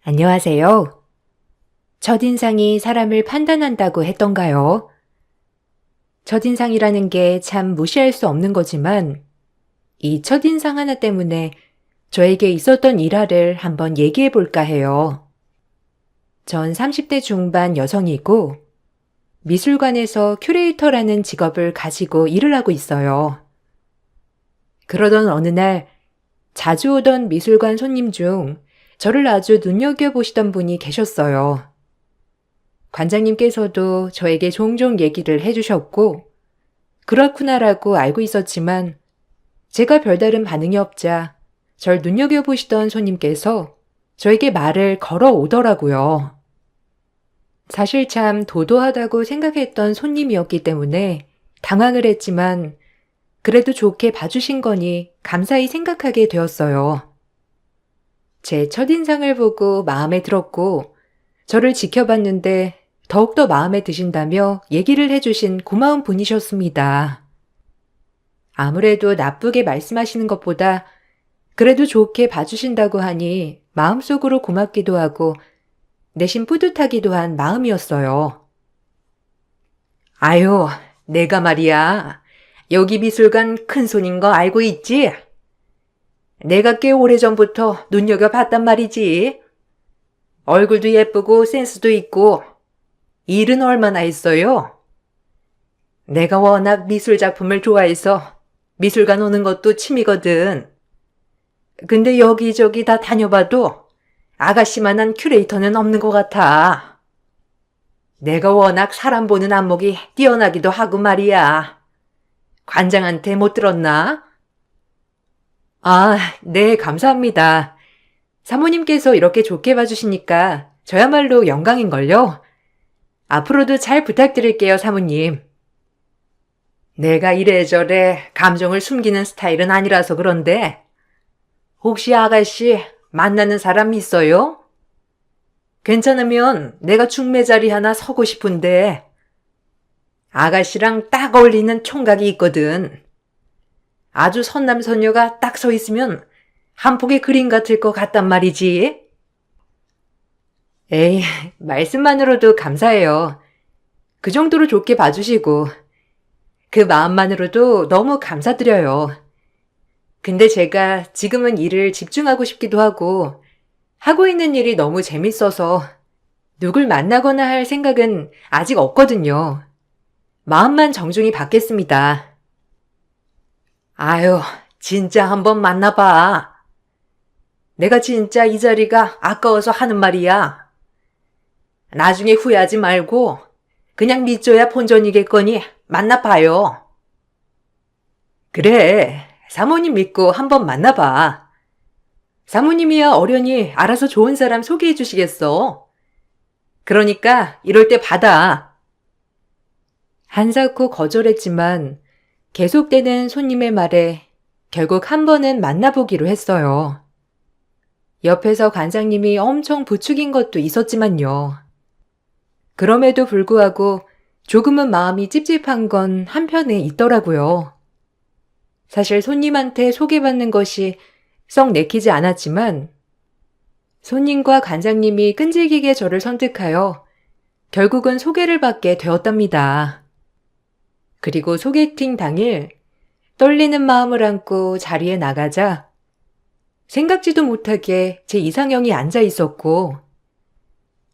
안녕하세요. 첫인상이 사람을 판단한다고 했던가요? 첫인상이라는 게 참 무시할 수 없는 거지만 이 첫인상 하나 때문에 저에게 있었던 일화를 한번 얘기해 볼까 해요. 전 30대 중반 여성이고 미술관에서 큐레이터라는 직업을 가지고 일을 하고 있어요. 그러던 어느 날 자주 오던 미술관 손님 중 저를 아주 눈여겨보시던 분이 계셨어요. 관장님께서도 저에게 종종 얘기를 해주셨고, 그렇구나라고 알고 있었지만, 제가 별다른 반응이 없자 절 눈여겨보시던 손님께서 저에게 말을 걸어오더라고요. 사실 참 도도하다고 생각했던 손님이었기 때문에 당황을 했지만, 그래도 좋게 봐주신 거니 감사히 생각하게 되었어요. 제 첫인상을 보고 마음에 들었고, 저를 지켜봤는데 더욱더 마음에 드신다며 얘기를 해주신 고마운 분이셨습니다. 아무래도 나쁘게 말씀하시는 것보다 그래도 좋게 봐주신다고 하니 마음속으로 고맙기도 하고 내심 뿌듯하기도 한 마음이었어요. 아유, 내가 말이야. 여기 미술관 큰손인 거 알고 있지? 내가 꽤 오래전부터 눈여겨봤단 말이지. 얼굴도 예쁘고 센스도 있고 일은 얼마나 했어요? 내가 워낙 미술 작품을 좋아해서 미술관 오는 것도 취미거든. 근데 여기저기 다 다녀봐도 아가씨만한 큐레이터는 없는 것 같아. 내가 워낙 사람 보는 안목이 뛰어나기도 하고 말이야. 관장한테 못 들었나? 아, 네, 감사합니다. 사모님께서 이렇게 좋게 봐주시니까 저야말로 영광인걸요? 앞으로도 잘 부탁드릴게요, 사모님. 내가 이래저래 감정을 숨기는 스타일은 아니라서 그런데 혹시 아가씨 만나는 사람 있어요? 괜찮으면 내가 중매 자리 하나 서고 싶은데 아가씨랑 딱 어울리는 총각이 있거든. 아주 선남선녀가 딱 서 있으면 한 폭의 그림 같을 것 같단 말이지. 에이, 말씀만으로도 감사해요. 그 정도로 좋게 봐주시고 그 마음만으로도 너무 감사드려요. 근데 제가 지금은 일을 집중하고 싶기도 하고 하고 있는 일이 너무 재밌어서 누굴 만나거나 할 생각은 아직 없거든요. 마음만 정중히 받겠습니다. 아유, 진짜 한번 만나봐. 내가 진짜 이 자리가 아까워서 하는 말이야. 나중에 후회하지 말고 그냥 믿줘야 본전이겠거니 만나봐요. 그래, 사모님 믿고 한번 만나봐. 사모님이야 어련히 알아서 좋은 사람 소개해 주시겠어. 그러니까 이럴 때 받아. 한사코 거절했지만 계속되는 손님의 말에 결국 한 번은 만나보기로 했어요. 옆에서 관장님이 엄청 부추긴 것도 있었지만요. 그럼에도 불구하고 조금은 마음이 찝찝한 건 한편에 있더라고요. 사실 손님한테 소개받는 것이 썩 내키지 않았지만 손님과 관장님이 끈질기게 저를 선택하여 결국은 소개를 받게 되었답니다. 그리고 소개팅 당일 떨리는 마음을 안고 자리에 나가자 생각지도 못하게 제 이상형이 앉아 있었고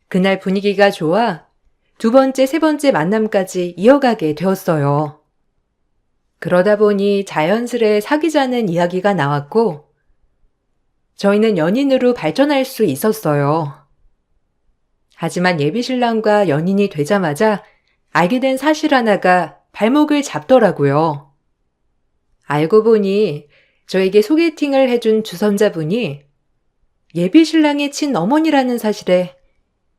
그날 분위기가 좋아 두 번째, 세 번째 만남까지 이어가게 되었어요. 그러다 보니 자연스레 사귀자는 이야기가 나왔고 저희는 연인으로 발전할 수 있었어요. 하지만 예비신랑과 연인이 되자마자 알게 된 사실 하나가 발목을 잡더라고요. 알고 보니 저에게 소개팅을 해준 주선자분이 예비신랑의 친어머니라는 사실에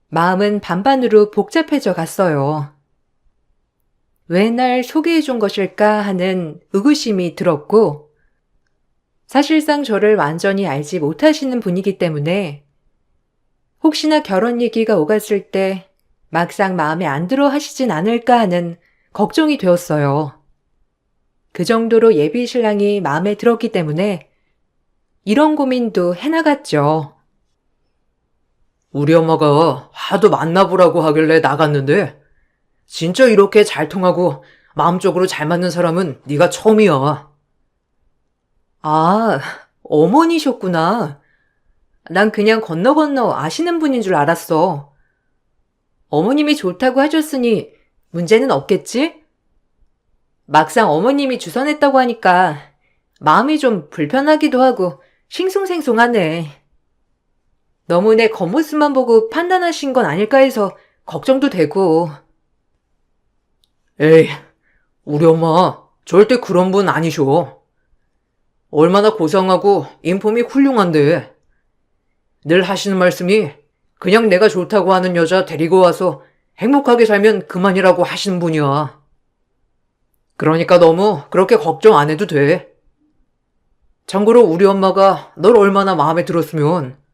마음은 반반으로 복잡해져 갔어요. 왜 날 소개해준 것일까 하는 의구심이 들었고 사실상 저를 완전히 알지 못하시는 분이기 때문에 혹시나 결혼 얘기가 오갔을 때 막상 마음에 안 들어 하시진 않을까 하는 걱정이 되었어요. 그 정도로 예비 신랑이 마음에 들었기 때문에 이런 고민도 해나갔죠. 우리 엄마가 하도 만나보라고 하길래 나갔는데 진짜 이렇게 잘 통하고 마음적으로 잘 맞는 사람은 네가 처음이야. 아, 어머니셨구나. 난 그냥 건너 건너 아시는 분인 줄 알았어. 어머님이 좋다고 하셨으니 문제는 없겠지? 막상 어머님이 주선했다고 하니까 마음이 좀 불편하기도 하고 싱숭생숭하네. 너무 내 겉모습만 보고 판단하신 건 아닐까 해서 걱정도 되고. 에이, 우리 엄마 절대 그런 분 아니셔. 얼마나 고상하고 인품이 훌륭한데. 늘 하시는 말씀이 그냥 내가 좋다고 하는 여자 데리고 와서 행복하게 살면 그만이라고 하시는 분이야. 그러니까 너무 그렇게 걱정 안 해도 돼. 참고로 우리 엄마가 널 얼마나 마음에 들었으면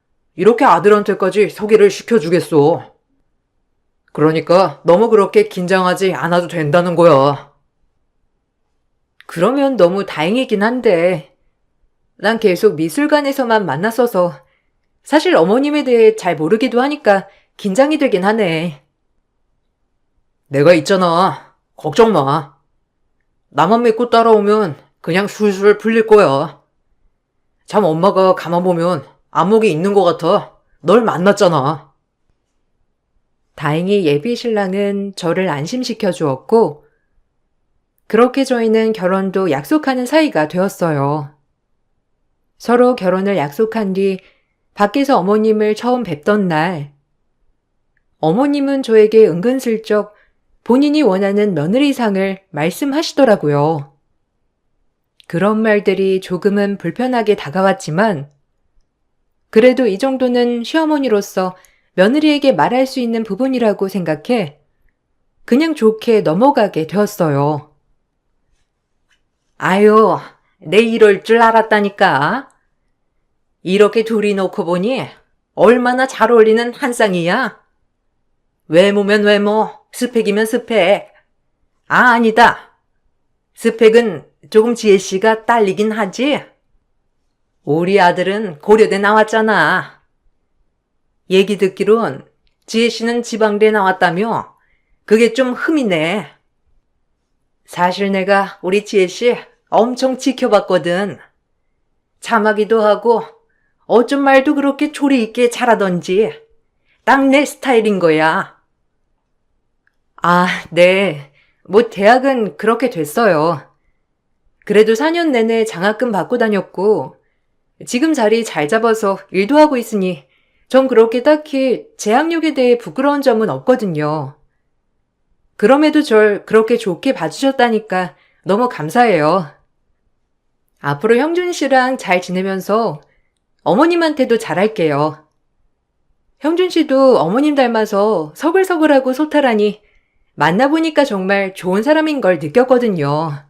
이렇게 아들한테까지 소개를 시켜주겠어. 그러니까 너무 그렇게 긴장하지 않아도 된다는 거야. 그러면 너무 다행이긴 한데, 난 계속 미술관에서만 만났어서 사실 어머님에 대해 잘 모르기도 하니까 긴장이 되긴 하네. 내가 있잖아. 걱정 마. 나만 믿고 따라오면 그냥 술술 풀릴 거야. 참 엄마가 가만 보면 안목이 있는 것 같아. 널 만났잖아. 다행히 예비 신랑은 저를 안심시켜 주었고, 그렇게 저희는 결혼도 약속하는 사이가 되었어요. 서로 결혼을 약속한 뒤 밖에서 어머님을 처음 뵙던 날, 어머님은 저에게 은근슬쩍 본인이 원하는 며느리상을 말씀하시더라고요. 그런 말들이 조금은 불편하게 다가왔지만, 그래도 이 정도는 시어머니로서 며느리에게 말할 수 있는 부분이라고 생각해 그냥 좋게 넘어가게 되었어요. 아유, 내 이럴 줄 알았다니까. 이렇게 둘이 놓고 보니 얼마나 잘 어울리는 한 쌍이야. 외모면 외모, 스펙이면 스펙. 아, 아니다. 스펙은 조금 지혜씨가 딸리긴 하지. 우리 아들은 고려대 나왔잖아. 얘기 듣기론 지혜씨는 지방대 나왔다며. 그게 좀 흠이네. 사실 내가 우리 지혜씨 엄청 지켜봤거든. 참하기도 하고 어쩜 말도 그렇게 조리 있게 잘하던지 딱 내 스타일인 거야. 아, 네. 뭐 대학은 그렇게 됐어요. 그래도 4년 내내 장학금 받고 다녔고 지금 자리 잘 잡아서 일도 하고 있으니 전 그렇게 딱히 제 학력에 대해 부끄러운 점은 없거든요. 그럼에도 절 그렇게 좋게 봐주셨다니까 너무 감사해요. 앞으로 형준 씨랑 잘 지내면서 어머님한테도 잘할게요. 형준 씨도 어머님 닮아서 서글서글하고 소탈하니 만나보니까 정말 좋은 사람인 걸 느꼈거든요.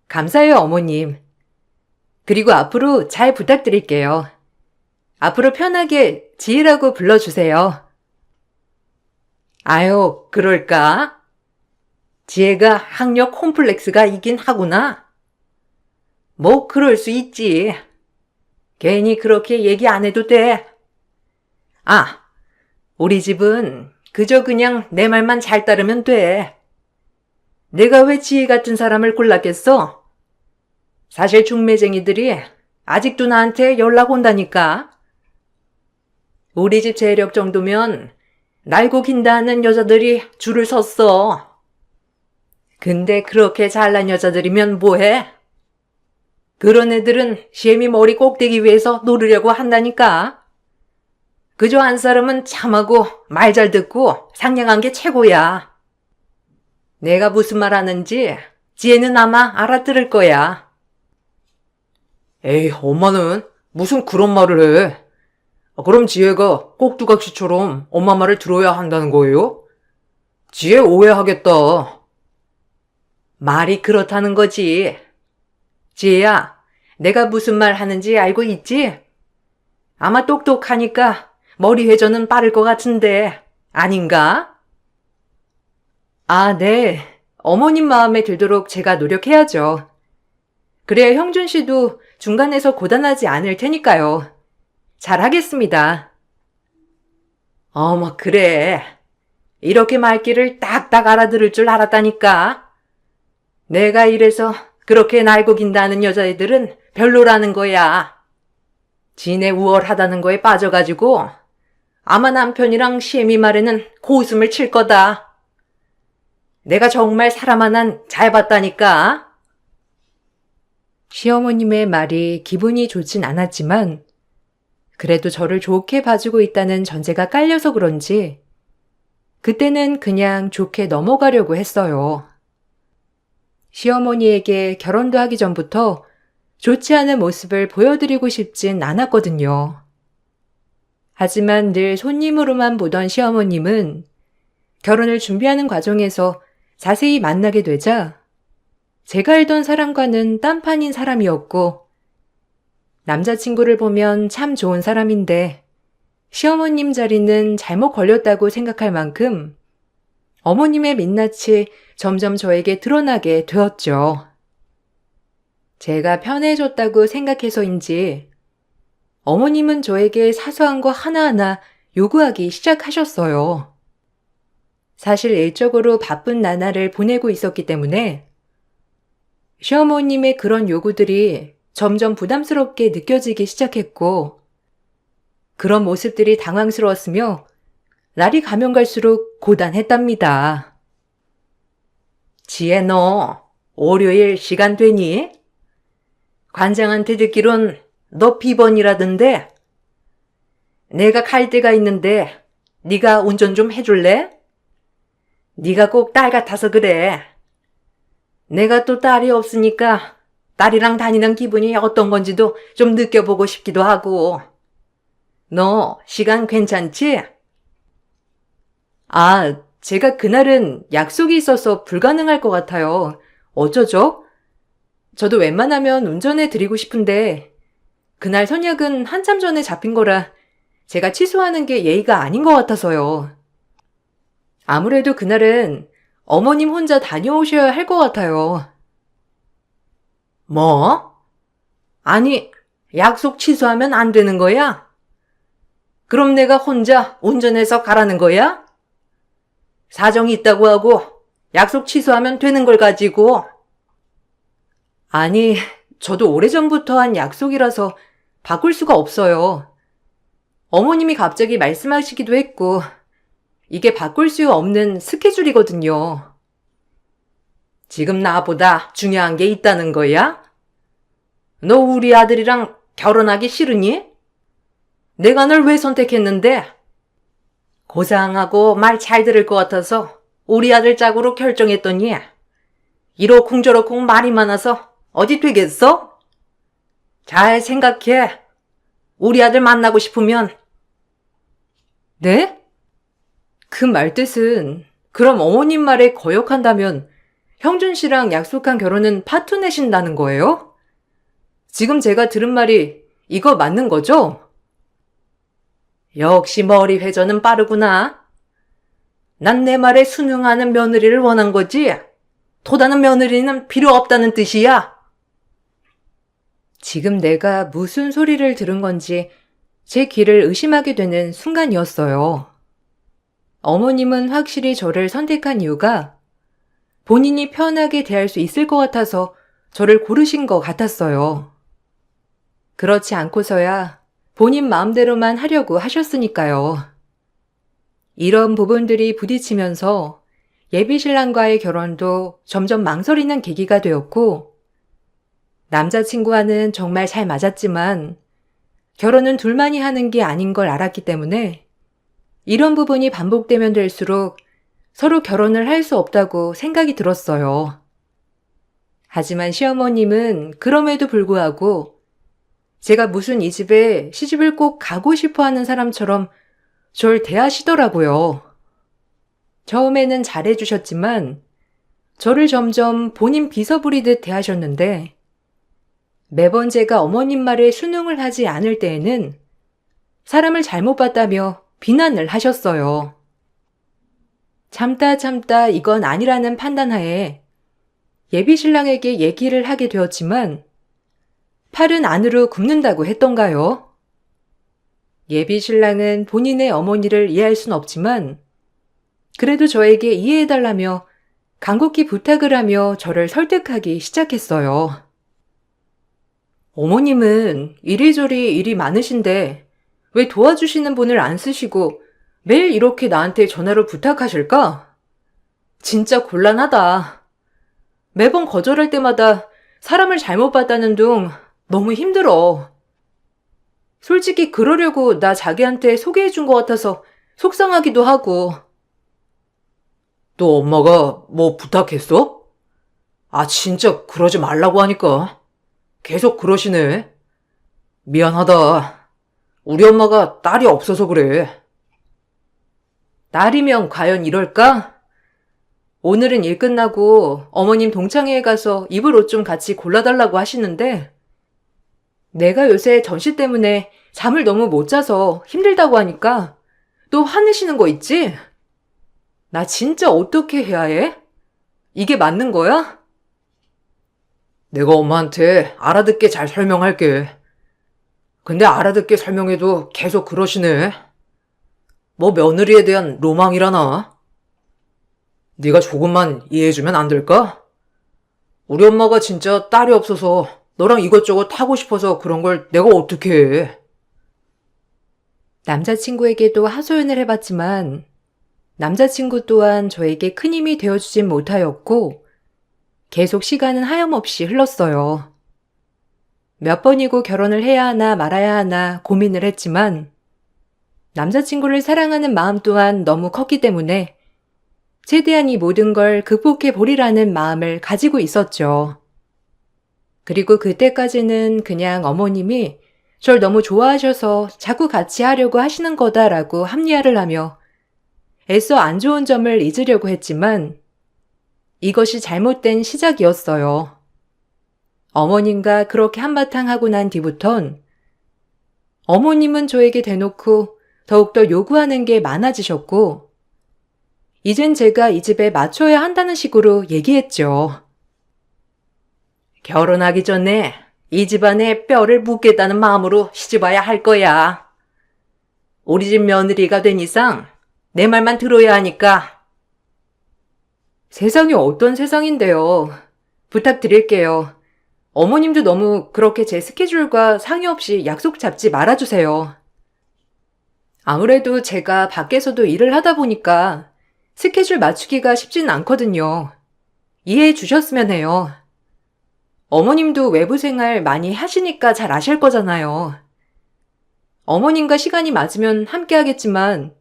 감사해요, 어머님. 그리고 앞으로 잘 부탁드릴게요. 앞으로 편하게 지혜라고 불러주세요. 아유, 그럴까? 지혜가 학력 콤플렉스가 있긴 하구나. 뭐 그럴 수 있지. 괜히 그렇게 얘기 안 해도 돼. 아, 우리 집은 그저 그냥 내 말만 잘 따르면 돼. 내가 왜 지혜 같은 사람을 골랐겠어? 사실 중매쟁이들이 아직도 나한테 연락 온다니까. 우리 집 재력 정도면 날고 긴다는 여자들이 줄을 섰어. 근데 그렇게 잘난 여자들이면 뭐해? 그런 애들은 시애미 머리 꼭대기 위에서 노르려고 한다니까. 그저 한 사람은 참하고 말 잘 듣고 상냥한 게 최고야. 내가 무슨 말 하는지 지혜는 아마 알아들을 거야. 에이, 엄마는 무슨 그런 말을 해. 그럼 지혜가 꼭두각시처럼 엄마 말을 들어야 한다는 거예요? 지혜 오해하겠다. 말이 그렇다는 거지. 지혜야, 내가 무슨 말 하는지 알고 있지? 아마 똑똑하니까 머리 회전은 빠를 것 같은데 아닌가? 아, 네. 어머님 마음에 들도록 제가 노력해야죠. 그래야 형준 씨도 중간에서 고단하지 않을 테니까요. 잘하겠습니다. 어머, 그래. 이렇게 말귀를 딱딱 알아들을 줄 알았다니까. 내가 이래서 그렇게 날고 긴다는 여자애들은 별로라는 거야. 지네 우월하다는 거에 빠져가지고 아마 남편이랑 시애미 말에는 고웃음을 칠 거다. 내가 정말 사람 하나는 잘 봤다니까. 시어머님의 말이 기분이 좋진 않았지만 그래도 저를 좋게 봐주고 있다는 전제가 깔려서 그런지 그때는 그냥 좋게 넘어가려고 했어요. 시어머니에게 결혼도 하기 전부터 좋지 않은 모습을 보여드리고 싶진 않았거든요. 하지만 늘 손님으로만 보던 시어머님은 결혼을 준비하는 과정에서 자세히 만나게 되자 제가 알던 사람과는 딴판인 사람이었고 남자친구를 보면 참 좋은 사람인데 시어머님 자리는 잘못 걸렸다고 생각할 만큼 어머님의 민낯이 점점 저에게 드러나게 되었죠. 제가 편해졌다고 생각해서인지 어머님은 저에게 사소한 거 하나하나 요구하기 시작하셨어요. 사실 일적으로 바쁜 나날을 보내고 있었기 때문에 시어머님의 그런 요구들이 점점 부담스럽게 느껴지기 시작했고 그런 모습들이 당황스러웠으며 날이 가면 갈수록 고단했답니다. 지혜 너 월요일 시간 되니? 관장한테 듣기론 너 비번이라던데. 내가 갈 데가 있는데 네가 운전 좀 해줄래? 네가 꼭 딸 같아서 그래. 내가 또 딸이 없으니까 딸이랑 다니는 기분이 어떤 건지도 좀 느껴보고 싶기도 하고. 너 시간 괜찮지? 아, 제가 그날은 약속이 있어서 불가능할 것 같아요. 어쩌죠? 저도 웬만하면 운전해 드리고 싶은데 그날 선약은 한참 전에 잡힌 거라 제가 취소하는 게 예의가 아닌 것 같아서요. 아무래도 그날은 어머님 혼자 다녀오셔야 할 것 같아요. 뭐? 아니, 약속 취소하면 안 되는 거야? 그럼 내가 혼자 운전해서 가라는 거야? 사정이 있다고 하고 약속 취소하면 되는 걸 가지고. 아니, 저도 오래전부터 한 약속이라서 바꿀 수가 없어요. 어머님이 갑자기 말씀하시기도 했고 이게 바꿀 수 없는 스케줄이거든요. 지금 나보다 중요한 게 있다는 거야? 너 우리 아들이랑 결혼하기 싫으니? 내가 널 왜 선택했는데? 고상하고 말 잘 들을 것 같아서 우리 아들 짝으로 결정했더니 이러쿵저러쿵 말이 많아서 어디 되겠어? 잘 생각해. 우리 아들 만나고 싶으면. 네? 그 말뜻은 그럼 어머님 말에 거역한다면 형준 씨랑 약속한 결혼은 파토내신다는 거예요? 지금 제가 들은 말이 이거 맞는 거죠? 역시 머리 회전은 빠르구나. 난 내 말에 순응하는 며느리를 원한 거지. 토다는 며느리는 필요 없다는 뜻이야. 지금 내가 무슨 소리를 들은 건지 제 귀를 의심하게 되는 순간이었어요. 어머님은 확실히 저를 선택한 이유가 본인이 편하게 대할 수 있을 것 같아서 저를 고르신 것 같았어요. 그렇지 않고서야 본인 마음대로만 하려고 하셨으니까요. 이런 부분들이 부딪히면서 예비신랑과의 결혼도 점점 망설이는 계기가 되었고 남자친구와는 정말 잘 맞았지만 결혼은 둘만이 하는 게 아닌 걸 알았기 때문에 이런 부분이 반복되면 될수록 서로 결혼을 할 수 없다고 생각이 들었어요. 하지만 시어머님은 그럼에도 불구하고 제가 무슨 이 집에 시집을 꼭 가고 싶어 하는 사람처럼 절 대하시더라고요. 처음에는 잘해주셨지만 저를 점점 본인 비서 부리듯 대하셨는데 매번 제가 어머님 말에 순응을 하지 않을 때에는 사람을 잘못 봤다며 비난을 하셨어요. 참다 이건 아니라는 판단하에 예비신랑에게 얘기를 하게 되었지만 팔은 안으로 굽는다고 했던가요? 예비 신랑은 본인의 어머니를 이해할 순 없지만 그래도 저에게 이해해달라며 간곡히 부탁을 하며 저를 설득하기 시작했어요. 어머님은 이리저리 일이 많으신데 왜 도와주시는 분을 안 쓰시고 매일 이렇게 나한테 전화로 부탁하실까? 진짜 곤란하다. 매번 거절할 때마다 사람을 잘못 봤다는 둥 너무 힘들어. 솔직히 그러려고 나 자기한테 소개해준 것 같아서 속상하기도 하고. 또 엄마가 뭐 부탁했어? 아, 진짜 그러지 말라고 하니까. 계속 그러시네. 미안하다. 우리 엄마가 딸이 없어서 그래. 딸이면 과연 이럴까? 오늘은 일 끝나고 어머님 동창회에 가서 입을 옷 좀 같이 골라달라고 하시는데 내가 요새 전시 때문에 잠을 너무 못 자서 힘들다고 하니까 또 화내시는 거 있지? 나 진짜 어떻게 해야 해? 이게 맞는 거야? 내가 엄마한테 알아듣게 잘 설명할게. 근데 알아듣게 설명해도 계속 그러시네. 뭐 며느리에 대한 로망이라나? 네가 조금만 이해해주면 안 될까? 우리 엄마가 진짜 딸이 없어서 너랑 이것저것 하고 싶어서 그런 걸 내가 어떻게 해? 남자친구에게도 하소연을 해봤지만 남자친구 또한 저에게 큰 힘이 되어주진 못하였고 계속 시간은 하염없이 흘렀어요. 몇 번이고 결혼을 해야 하나 말아야 하나 고민을 했지만 남자친구를 사랑하는 마음 또한 너무 컸기 때문에 최대한 이 모든 걸 극복해 보리라는 마음을 가지고 있었죠. 그리고 그때까지는 그냥 어머님이 절 너무 좋아하셔서 자꾸 같이 하려고 하시는 거다라고 합리화를 하며 애써 안 좋은 점을 잊으려고 했지만 이것이 잘못된 시작이었어요. 어머님과 그렇게 한바탕 하고 난 뒤부턴 어머님은 저에게 대놓고 더욱더 요구하는 게 많아지셨고 이젠 제가 이 집에 맞춰야 한다는 식으로 얘기했죠. 결혼하기 전에 이 집안에 뼈를 묻겠다는 마음으로 시집와야 할 거야. 우리 집 며느리가 된 이상 내 말만 들어야 하니까. 세상이 어떤 세상인데요. 부탁드릴게요. 어머님도 너무 그렇게 제 스케줄과 상의 없이 약속 잡지 말아주세요. 아무래도 제가 밖에서도 일을 하다 보니까 스케줄 맞추기가 쉽진 않거든요. 이해해 주셨으면 해요. 어머님도 외부 생활 많이 하시니까 잘 아실 거잖아요. 어머님과 시간이 맞으면 함께 하겠지만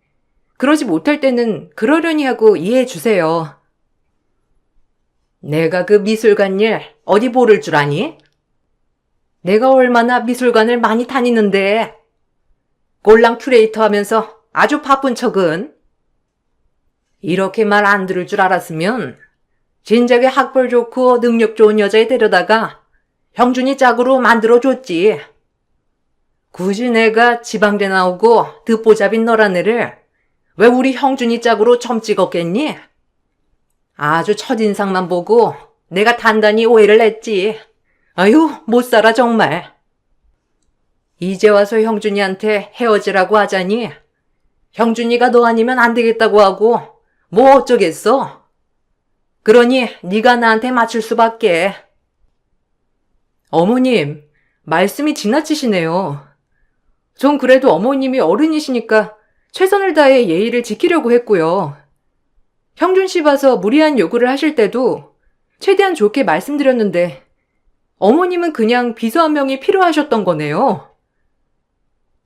그러지 못할 때는 그러려니 하고 이해해 주세요. 내가 그 미술관 일 어디 모를 줄 아니? 내가 얼마나 미술관을 많이 다니는데 꼴랑 큐레이터 하면서 아주 바쁜 척은? 이렇게 말 안 들을 줄 알았으면 진작에 학벌 좋고 능력 좋은 여자에 데려다가 형준이 짝으로 만들어줬지. 굳이 내가 지방대 나오고 듣보잡인 너란 애를 왜 우리 형준이 짝으로 점 찍었겠니? 아주 첫인상만 보고 내가 단단히 오해를 했지. 아유, 못 살아 정말. 이제 와서 형준이한테 헤어지라고 하자니 형준이가 너 아니면 안 되겠다고 하고 뭐 어쩌겠어. 그러니 네가 나한테 맞출 수밖에. 어머님, 말씀이 지나치시네요. 전 그래도 어머님이 어른이시니까 최선을 다해 예의를 지키려고 했고요. 형준 씨 봐서 무리한 요구를 하실 때도 최대한 좋게 말씀드렸는데 어머님은 그냥 비서 한 명이 필요하셨던 거네요.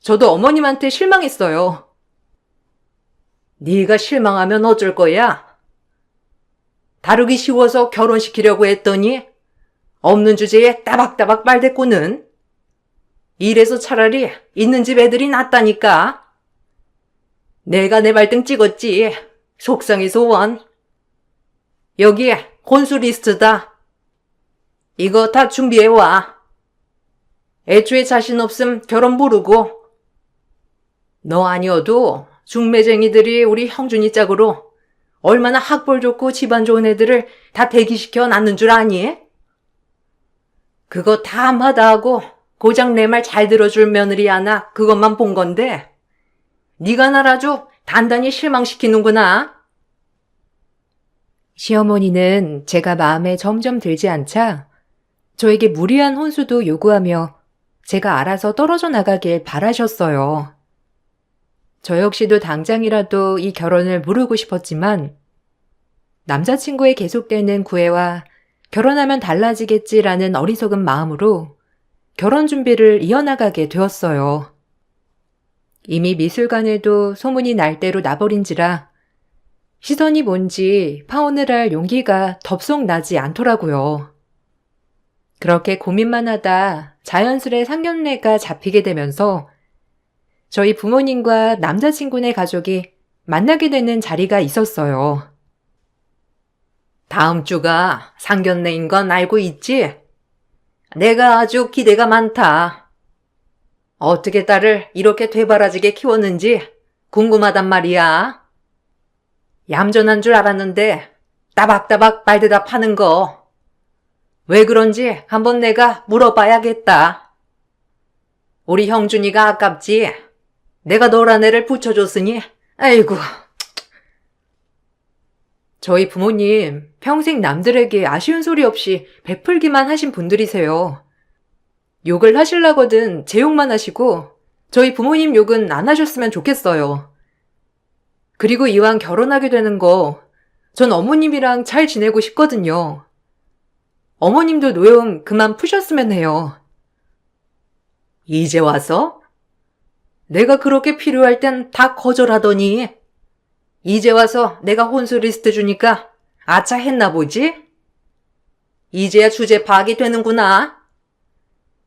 저도 어머님한테 실망했어요. 네가 실망하면 어쩔 거야? 다루기 쉬워서 결혼시키려고 했더니 없는 주제에 따박따박 말대꾸는. 이래서 차라리 있는 집 애들이 낫다니까. 내가 내 발등 찍었지. 속상해서 원. 여기 혼수 리스트다. 이거 다 준비해와. 애초에 자신 없음 결혼 모르고. 너 아니어도 중매쟁이들이 우리 형준이 짝으로 얼마나 학벌 좋고 집안 좋은 애들을 다 대기시켜 놨는 줄 아니? 그거 다 마다하고 고작 내 말 잘 들어줄 며느리 하나 그것만 본 건데 네가 날 아주 단단히 실망시키는구나. 시어머니는 제가 마음에 점점 들지 않자 저에게 무리한 혼수도 요구하며 제가 알아서 떨어져 나가길 바라셨어요. 저 역시도 당장이라도 이 결혼을 무르고 싶었지만 남자친구의 계속되는 구애와 결혼하면 달라지겠지라는 어리석은 마음으로 결혼 준비를 이어나가게 되었어요. 이미 미술관에도 소문이 날 대로 나버린지라 시선이 뭔지 파혼을 할 용기가 덥석 나지 않더라고요. 그렇게 고민만 하다 자연스레 상견례가 잡히게 되면서 저희 부모님과 남자친구네 가족이 만나게 되는 자리가 있었어요. 다음 주가 상견례인 건 알고 있지? 내가 아주 기대가 많다. 어떻게 딸을 이렇게 되바라지게 키웠는지 궁금하단 말이야. 얌전한 줄 알았는데 따박따박 말대답하는 거. 왜 그런지 한번 내가 물어봐야겠다. 우리 형준이가 아깝지? 내가 너란 애를 붙여줬으니, 아이고. 저희 부모님 평생 남들에게 아쉬운 소리 없이 베풀기만 하신 분들이세요. 욕을 하실라거든 제 욕만 하시고 저희 부모님 욕은 안 하셨으면 좋겠어요. 그리고 이왕 결혼하게 되는 거 전 어머님이랑 잘 지내고 싶거든요. 어머님도 노여움 그만 푸셨으면 해요. 이제 와서? 내가 그렇게 필요할 땐 다 거절하더니 이제 와서 내가 혼수 리스트 주니까 아차 했나 보지? 이제야 주제 파악이 되는구나.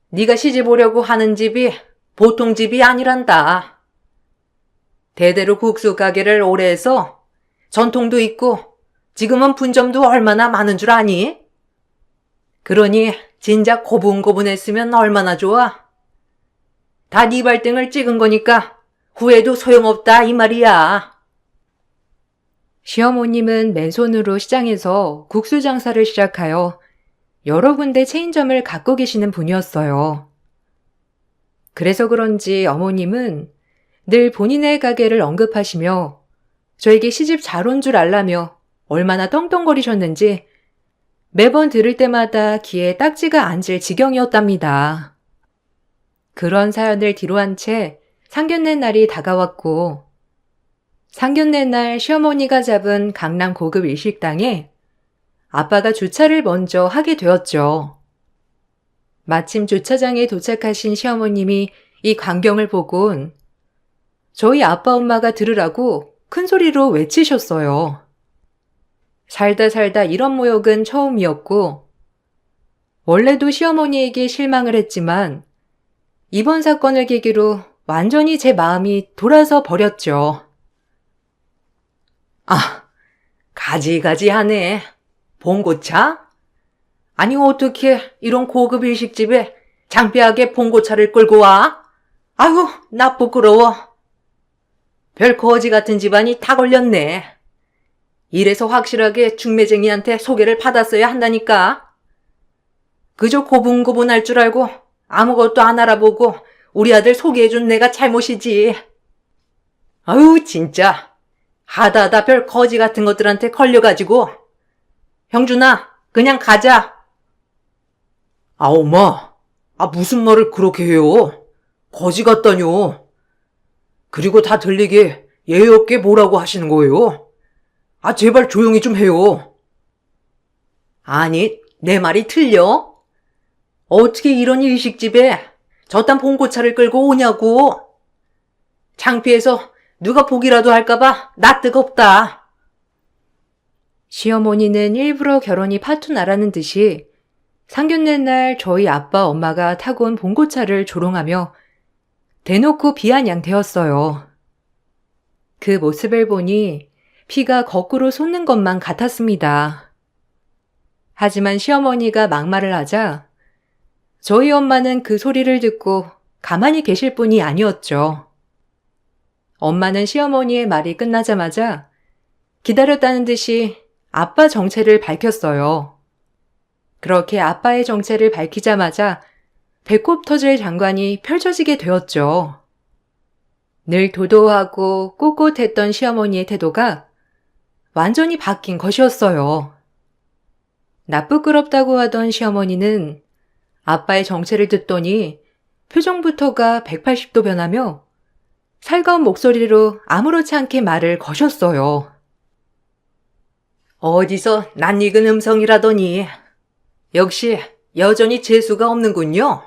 네가 시집 오려고 하는 집이 보통 집이 아니란다. 대대로 국수 가게를 오래 해서 전통도 있고 지금은 분점도 얼마나 많은 줄 아니? 그러니 진작 고분고분했으면 얼마나 좋아. 다 네 발등을 찍은 거니까 후회도 소용없다 이 말이야. 시어머님은 맨손으로 시장에서 국수 장사를 시작하여 여러 군데 체인점을 갖고 계시는 분이었어요. 그래서 그런지 어머님은 늘 본인의 가게를 언급하시며 저에게 시집 잘 온 줄 알라며 얼마나 떵떵거리셨는지 매번 들을 때마다 귀에 딱지가 앉을 지경이었답니다. 그런 사연을 뒤로한 채 상견례 날이 다가왔고 상견례 날 시어머니가 잡은 강남 고급 일식당에 아빠가 주차를 먼저 하게 되었죠. 마침 주차장에 도착하신 시어머님이 이 광경을 보곤 저희 아빠 엄마가 들으라고 큰 소리로 외치셨어요. 살다 살다 이런 모욕은 처음이었고 원래도 시어머니에게 실망을 했지만 이번 사건을 계기로 완전히 제 마음이 돌아서 버렸죠. 아, 가지가지하네. 봉고차? 아니 어떻게 이런 고급 일식집에 장비하게 봉고차를 끌고 와? 아유, 나 부끄러워. 별 거지 같은 집안이 다 걸렸네. 이래서 확실하게 중매쟁이한테 소개를 받았어야 한다니까. 그저 고분고분할 줄 알고 아무것도 안 알아보고 우리 아들 소개해준 내가 잘못이지. 아유, 진짜. 하다하다 별 거지 같은 것들한테 걸려가지고. 형준아, 그냥 가자. 아, 엄마. 무슨 말을 그렇게 해요? 거지 같다뇨. 그리고 다 들리게 예의 없게 뭐라고 하시는 거예요? 제발 조용히 좀 해요. 아니, 내 말이 틀려? 어떻게 이런 일식집에 저딴 봉고차를 끌고 오냐고. 창피해서 누가 보기라도 할까봐 나 뜨겁다. 시어머니는 일부러 결혼이 파투나라는 듯이 상견례 날 저희 아빠 엄마가 타고 온 봉고차를 조롱하며 대놓고 비아냥대었어요. 그 모습을 보니 피가 거꾸로 솟는 것만 같았습니다. 하지만 시어머니가 막말을 하자 저희 엄마는 그 소리를 듣고 가만히 계실 분이 아니었죠. 엄마는 시어머니의 말이 끝나자마자 기다렸다는 듯이 아빠 정체를 밝혔어요. 그렇게 아빠의 정체를 밝히자마자 배꼽 터질 장관이 펼쳐지게 되었죠. 늘 도도하고 꼿꼿했던 시어머니의 태도가 완전히 바뀐 것이었어요. 나쁘끄럽다고 하던 시어머니는 아빠의 정체를 듣더니 표정부터가 180도 변하며 살가운 목소리로 아무렇지 않게 말을 거셨어요. 어디서 낯익은 음성이라더니 역시 여전히 재수가 없는군요.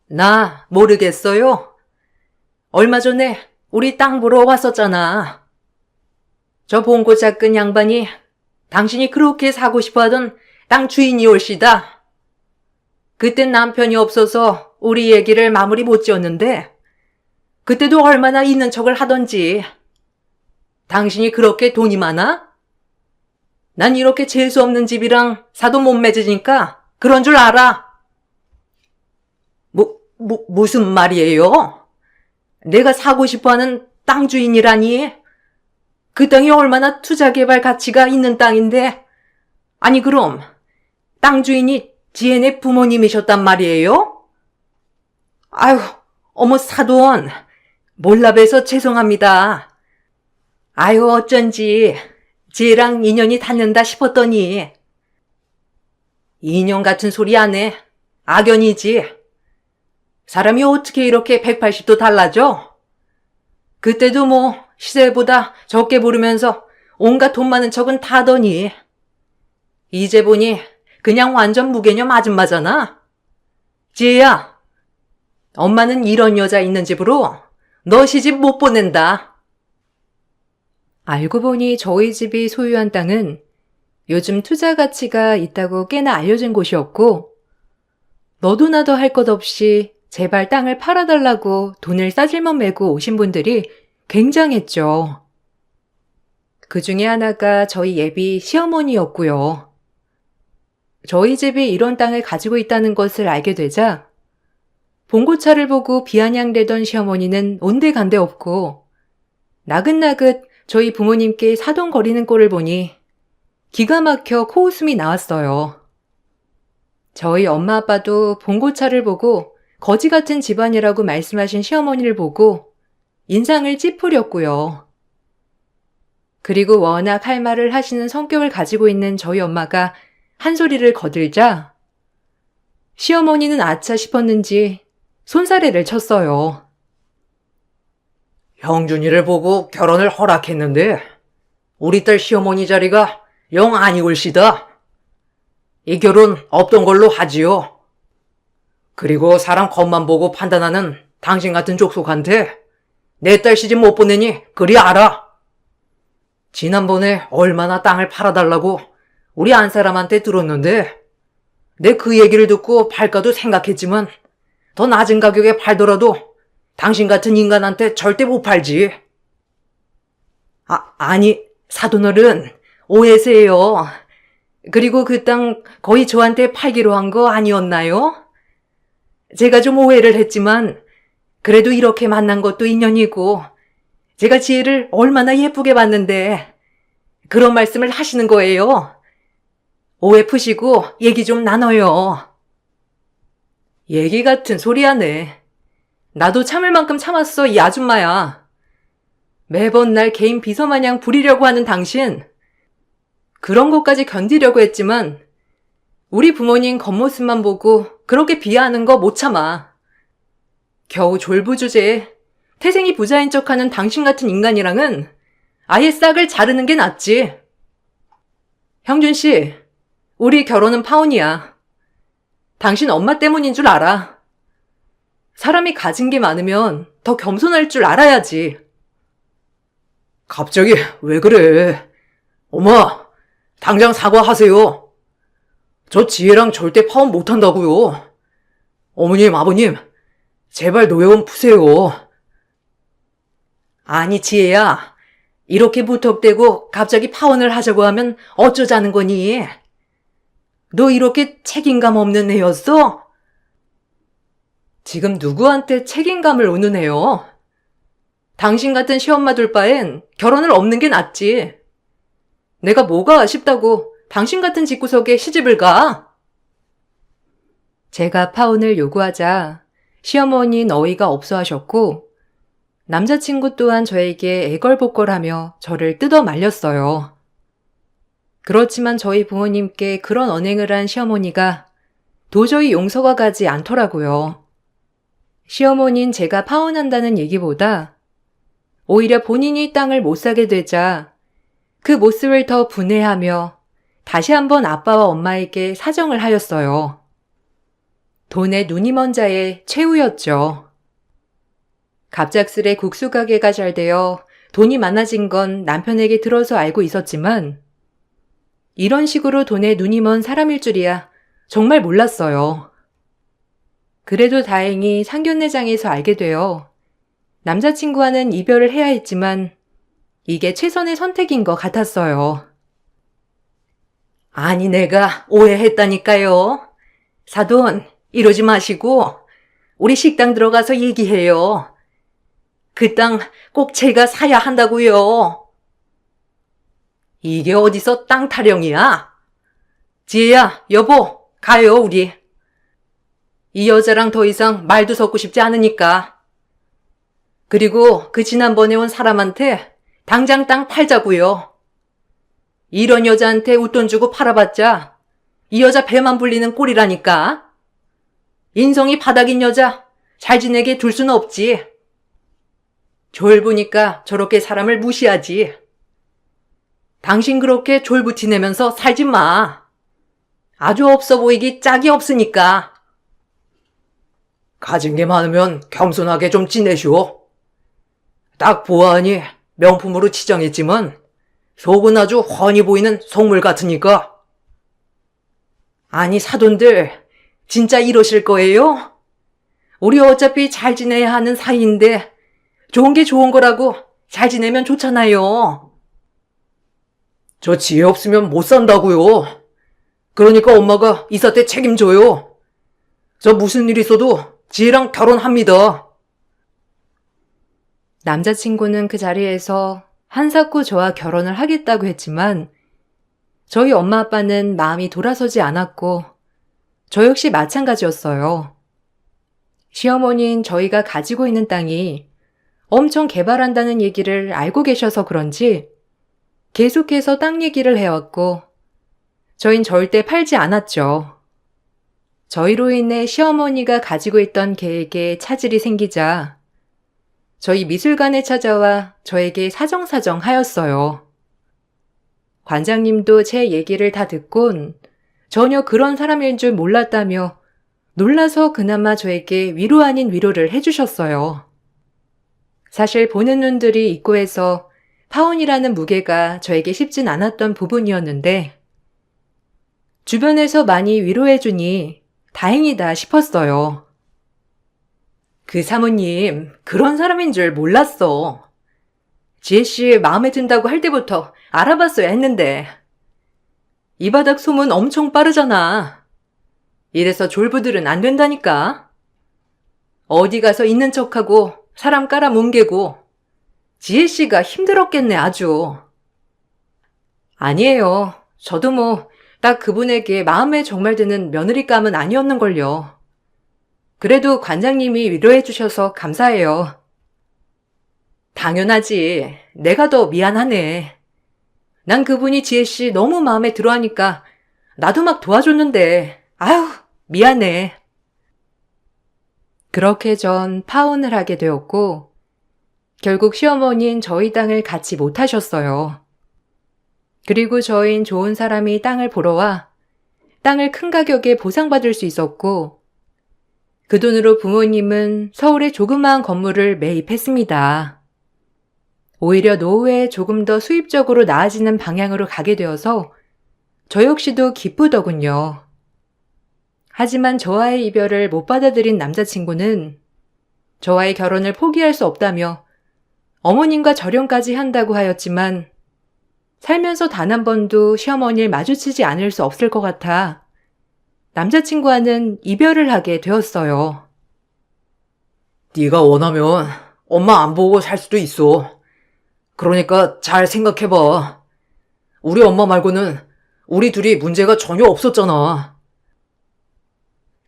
나 모르겠어요. 얼마 전에 우리 땅 보러 왔었잖아. 저 봉고 작은 양반이 당신이 그렇게 사고 싶어하던 땅 주인이 올시다. 그땐 남편이 없어서 우리 얘기를 마무리 못 지었는데 그때도 얼마나 있는 척을 하던지. 당신이 그렇게 돈이 많아? 난 이렇게 재수 없는 집이랑 사돈 못 맺으니까 그런 줄 알아. 무슨 말이에요? 내가 사고 싶어하는 땅 주인이라니? 그 땅이 얼마나 투자 개발 가치가 있는 땅인데. 아니 그럼 땅 주인이 지혜네 부모님이셨단 말이에요? 아유, 어머 사돈, 몰라봬서 죄송합니다. 아유 어쩐지 지혜랑 인연이 닿는다 싶었더니. 인연 같은 소리 안 해. 악연이지. 사람이 어떻게 이렇게 180도 달라져? 그때도 뭐 시세보다 적게 부르면서 온갖 돈 많은 척은 다 하더니 이제 보니 그냥 완전 무개념 아줌마잖아. 지혜야, 엄마는 이런 여자 있는 집으로 너 시집 못 보낸다. 알고 보니 저희 집이 소유한 땅은 요즘 투자 가치가 있다고 꽤나 알려진 곳이었고 너도 나도 할 것 없이 제발 땅을 팔아달라고 돈을 싸질만 메고 오신 분들이 굉장했죠. 그 중에 하나가 저희 예비 시어머니였고요. 저희 집이 이런 땅을 가지고 있다는 것을 알게 되자 봉고차를 보고 비아냥대던 시어머니는 온데간데 없고 나긋나긋 저희 부모님께 사돈거리는 꼴을 보니 기가 막혀 코웃음이 나왔어요. 저희 엄마 아빠도 봉고차를 보고 거지 같은 집안이라고 말씀하신 시어머니를 보고 인상을 찌푸렸고요. 그리고 워낙 할 말을 하시는 성격을 가지고 있는 저희 엄마가 한 소리를 거들자 시어머니는 아차 싶었는지 손사래를 쳤어요. 형준이를 보고 결혼을 허락했는데 우리 딸 시어머니 자리가 영 아니 올시다. 이 결혼 없던 걸로 하지요. 그리고 사람 겉만 보고 판단하는 당신 같은 족속한테 내 딸 시집 못 보내니 그리 알아. 지난번에 얼마나 땅을 팔아달라고 우리 안 사람한테 들었는데 내 그 얘기를 듣고 팔까도 생각했지만 더 낮은 가격에 팔더라도 당신 같은 인간한테 절대 못 팔지. 아니 사돈어른 오해세요. 그리고 그 땅 거의 저한테 팔기로 한 거 아니었나요? 제가 좀 오해를 했지만 그래도 이렇게 만난 것도 인연이고 제가 지혜를 얼마나 예쁘게 봤는데 그런 말씀을 하시는 거예요. 오해 푸시고 얘기 좀 나눠요. 얘기 같은 소리 하네. 나도 참을 만큼 참았어, 이 아줌마야. 매번 날 개인 비서마냥 부리려고 하는 당신. 그런 것까지 견디려고 했지만 우리 부모님 겉모습만 보고 그렇게 비하하는 거 못 참아. 겨우 졸부주제에 태생이 부자인 척하는 당신 같은 인간이랑은 아예 싹을 자르는 게 낫지. 형준 씨, 우리 결혼은 파혼이야. 당신 엄마 때문인 줄 알아. 사람이 가진 게 많으면 더 겸손할 줄 알아야지. 갑자기 왜 그래? 엄마, 당장 사과하세요. 저 지혜랑 절대 파혼 못한다고요. 어머님, 아버님, 제발 노여움 푸세요. 아니 지혜야, 이렇게 무턱대고 갑자기 파혼을 하자고 하면 어쩌자는 거니? 너 이렇게 책임감 없는 애였어? 지금 누구한테 책임감을 운운해요? 당신 같은 시엄마 둘 바엔 결혼을 없는 게 낫지. 내가 뭐가 아쉽다고 당신 같은 집구석에 시집을 가? 제가 파혼을 요구하자 시어머니는 어이가 없어 하셨고 남자친구 또한 저에게 애걸복걸하며 저를 뜯어 말렸어요. 그렇지만 저희 부모님께 그런 언행을 한 시어머니가 도저히 용서가 가지 않더라고요. 시어머니는 제가 파혼한다는 얘기보다 오히려 본인이 땅을 못 사게 되자 그 모습을 더 분해하며 다시 한번 아빠와 엄마에게 사정을 하였어요. 돈에 눈이 먼 자의 최후였죠. 갑작스레 국수 가게가 잘 되어 돈이 많아진 건 남편에게 들어서 알고 있었지만 이런 식으로 돈에 눈이 먼 사람일 줄이야 정말 몰랐어요. 그래도 다행히 상견례장에서 알게 되어 남자친구와는 이별을 해야 했지만 이게 최선의 선택인 것 같았어요. 아니, 내가 오해했다니까요. 사돈, 이러지 마시고 우리 식당 들어가서 얘기해요. 그 땅 꼭 제가 사야 한다고요. 이게 어디서 땅 타령이야? 지혜야, 여보, 가요, 우리. 이 여자랑 더 이상 말도 섞고 싶지 않으니까. 그리고 그 지난번에 온 사람한테 당장 땅 팔자고요. 이런 여자한테 웃돈 주고 팔아봤자 이 여자 배만 불리는 꼴이라니까. 인성이 바닥인 여자 잘 지내게 둘 수는 없지. 졸부니까 저렇게 사람을 무시하지. 당신 그렇게 졸부티 내면서 살지 마. 아주 없어 보이기 짝이 없으니까. 가진 게 많으면 겸손하게 좀 지내시오. 딱 보아하니 명품으로 치장했지만 속은 아주 훤히 보이는 속물 같으니까. 아니, 사돈들 진짜 이러실 거예요? 우리 어차피 잘 지내야 하는 사이인데 좋은 게 좋은 거라고 잘 지내면 좋잖아요. 저 지혜 없으면 못 산다고요. 그러니까 엄마가 이사 때 책임져요. 저 무슨 일 있어도 지혜랑 결혼합니다. 남자친구는 그 자리에서 한사코 저와 결혼을 하겠다고 했지만 저희 엄마 아빠는 마음이 돌아서지 않았고 저 역시 마찬가지였어요. 시어머니는 저희가 가지고 있는 땅이 엄청 개발한다는 얘기를 알고 계셔서 그런지 계속해서 땅 얘기를 해왔고 저흰 절대 팔지 않았죠. 저희로 인해 시어머니가 가지고 있던 계획에 차질이 생기자 저희 미술관에 찾아와 저에게 사정사정 하였어요. 관장님도 제 얘기를 다 듣곤 전혀 그런 사람인 줄 몰랐다며 놀라서 그나마 저에게 위로 아닌 위로를 해주셨어요. 사실 보는 눈들이 있고 해서 파혼이라는 무게가 저에게 쉽진 않았던 부분이었는데 주변에서 많이 위로해주니 다행이다 싶었어요. 그 사모님, 그런 사람인 줄 몰랐어. 지혜씨 마음에 든다고 할 때부터 알아봤어야 했는데. 이 바닥 소문 엄청 빠르잖아. 이래서 졸부들은 안 된다니까. 어디 가서 있는 척하고 사람 깔아 뭉개고 지혜씨가 힘들었겠네 아주. 아니에요. 저도 딱 그분에게 마음에 정말 드는 며느리감은 아니었는걸요. 그래도 관장님이 위로해 주셔서 감사해요. 당연하지. 내가 더 미안하네. 난 그분이 지혜씨 너무 마음에 들어하니까 나도 막 도와줬는데 아휴 미안해. 그렇게 전 파혼을 하게 되었고 결국 시어머니는 저희 땅을 갖지 못하셨어요. 그리고 저희는 좋은 사람이 땅을 보러 와 땅을 큰 가격에 보상받을 수 있었고 그 돈으로 부모님은 서울의 조그마한 건물을 매입했습니다. 오히려 노후에 조금 더 수입적으로 나아지는 방향으로 가게 되어서 저 역시도 기쁘더군요. 하지만 저와의 이별을 못 받아들인 남자친구는 저와의 결혼을 포기할 수 없다며 어머님과 절연까지 한다고 하였지만 살면서 단 한 번도 시어머니를 마주치지 않을 수 없을 것 같아 남자친구와는 이별을 하게 되었어요. 네가 원하면 엄마 안 보고 살 수도 있어. 그러니까 잘 생각해봐. 우리 엄마 말고는 우리 둘이 문제가 전혀 없었잖아.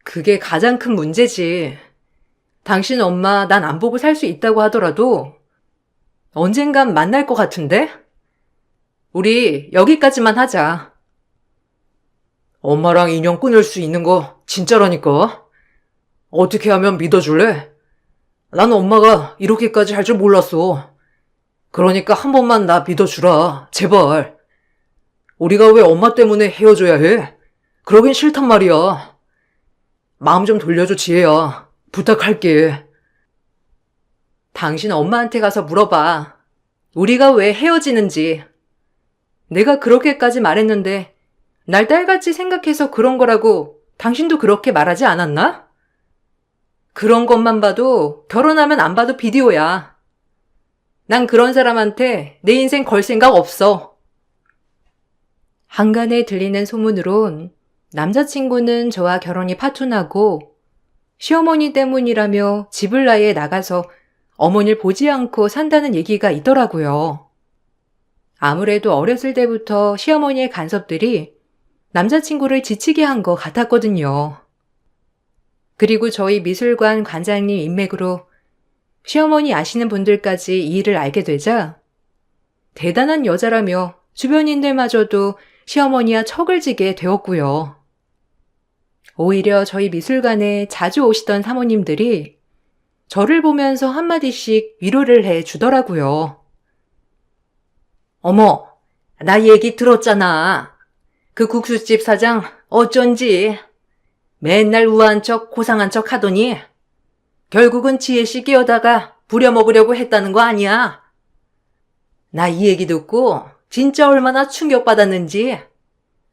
그게 가장 큰 문제지. 당신 엄마 난 안 보고 살 수 있다고 하더라도 언젠간 만날 것 같은데? 우리 여기까지만 하자. 엄마랑 인연 끊을 수 있는 거 진짜라니까. 어떻게 하면 믿어줄래? 난 엄마가 이렇게까지 할 줄 몰랐어. 그러니까 한 번만 나 믿어주라. 제발. 우리가 왜 엄마 때문에 헤어져야 해? 그러긴 싫단 말이야. 마음 좀 돌려줘, 지혜야. 부탁할게. 당신 엄마한테 가서 물어봐. 우리가 왜 헤어지는지. 내가 그렇게까지 말했는데 날 딸같이 생각해서 그런 거라고 당신도 그렇게 말하지 않았나? 그런 것만 봐도 결혼하면 안 봐도 비디오야. 난 그런 사람한테 내 인생 걸 생각 없어. 한간에 들리는 소문으론 남자친구는 저와 결혼이 파토나고 시어머니 때문이라며 집을 나에 나가서 어머니를 보지 않고 산다는 얘기가 있더라고요. 아무래도 어렸을 때부터 시어머니의 간섭들이 남자친구를 지치게 한 것 같았거든요. 그리고 저희 미술관 관장님 인맥으로 시어머니 아시는 분들까지 이 일을 알게 되자 대단한 여자라며 주변인들마저도 시어머니와 척을 지게 되었고요. 오히려 저희 미술관에 자주 오시던 사모님들이 저를 보면서 한마디씩 위로를 해 주더라고요. 어머, 나 얘기 들었잖아. 그 국수집 사장 어쩐지 맨날 우아한 척 고상한 척 하더니 결국은 지혜씨 끼어다가 부려먹으려고 했다는 거 아니야? 나 이 얘기 듣고 진짜 얼마나 충격받았는지.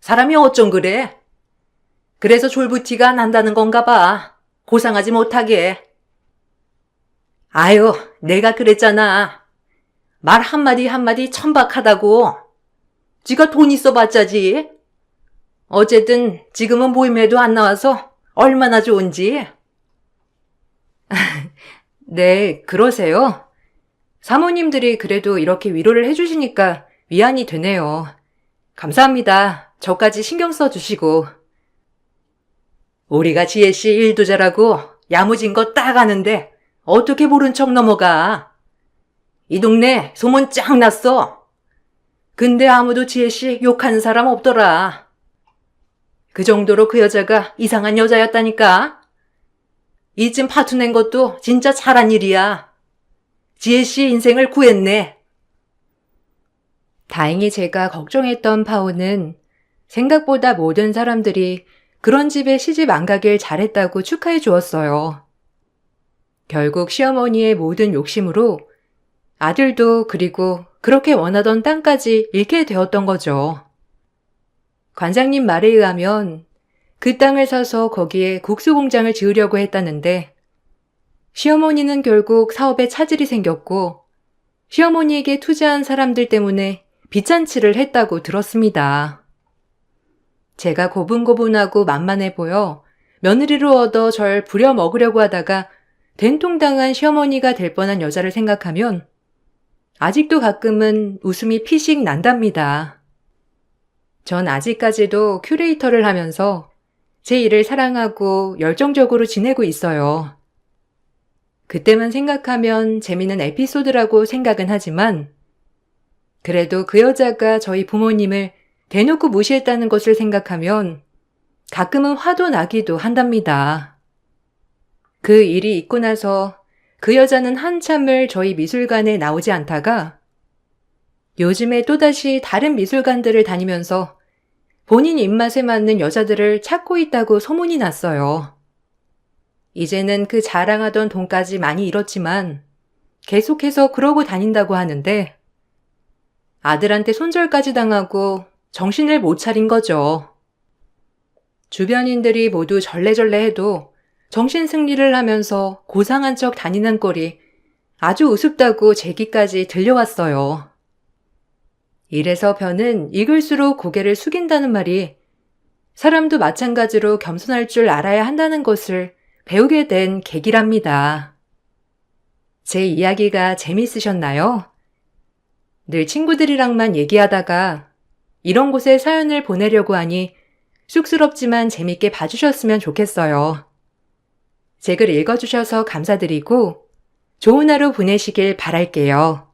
사람이 어쩜 그래? 그래서 졸부티가 난다는 건가 봐. 고상하지 못하게. 아유, 내가 그랬잖아. 말 한마디 한마디 천박하다고. 지가 돈 있어 봤자지. 어쨌든 지금은 모임에도 안 나와서 얼마나 좋은지. 네, 그러세요. 사모님들이 그래도 이렇게 위로를 해주시니까 위안이 되네요. 감사합니다. 저까지 신경 써주시고. 우리가 지혜씨 일도 잘하고 야무진 거 딱 아는데 어떻게 모른 척 넘어가. 이 동네 소문 쫙 났어. 근데 아무도 지혜씨 욕하는 사람 없더라. 그 정도로 그 여자가 이상한 여자였다니까. 이쯤 파투 낸 것도 진짜 잘한 일이야. 지혜씨 인생을 구했네. 다행히 제가 걱정했던 파오는 생각보다 모든 사람들이 그런 집에 시집 안 가길 잘했다고 축하해 주었어요. 결국 시어머니의 모든 욕심으로 아들도 그리고 그렇게 원하던 땅까지 잃게 되었던 거죠. 관장님 말에 의하면 그 땅을 사서 거기에 국수 공장을 지으려고 했다는데 시어머니는 결국 사업에 차질이 생겼고 시어머니에게 투자한 사람들 때문에 빚잔치를 했다고 들었습니다. 제가 고분고분하고 만만해 보여 며느리로 얻어 절 부려먹으려고 하다가 된통당한 시어머니가 될 뻔한 여자를 생각하면 아직도 가끔은 웃음이 피식 난답니다. 전 아직까지도 큐레이터를 하면서 제 일을 사랑하고 열정적으로 지내고 있어요. 그때만 생각하면 재미있는 에피소드라고 생각은 하지만 그래도 그 여자가 저희 부모님을 대놓고 무시했다는 것을 생각하면 가끔은 화도 나기도 한답니다. 그 일이 있고 나서 그 여자는 한참을 저희 미술관에 나오지 않다가 요즘에 또다시 다른 미술관들을 다니면서 본인 입맛에 맞는 여자들을 찾고 있다고 소문이 났어요. 이제는 그 자랑하던 돈까지 많이 잃었지만 계속해서 그러고 다닌다고 하는데 아들한테 손절까지 당하고 정신을 못 차린 거죠. 주변인들이 모두 절레절레 해도 정신승리를 하면서 고상한 척 다니는 꼴이 아주 우습다고 제기까지 들려왔어요. 이래서 변은 익을수록 고개를 숙인다는 말이 사람도 마찬가지로 겸손할 줄 알아야 한다는 것을 배우게 된 계기랍니다. 제 이야기가 재밌으셨나요? 늘 친구들이랑만 얘기하다가 이런 곳에 사연을 보내려고 하니 쑥스럽지만 재밌게 봐주셨으면 좋겠어요. 제 글 읽어주셔서 감사드리고 좋은 하루 보내시길 바랄게요.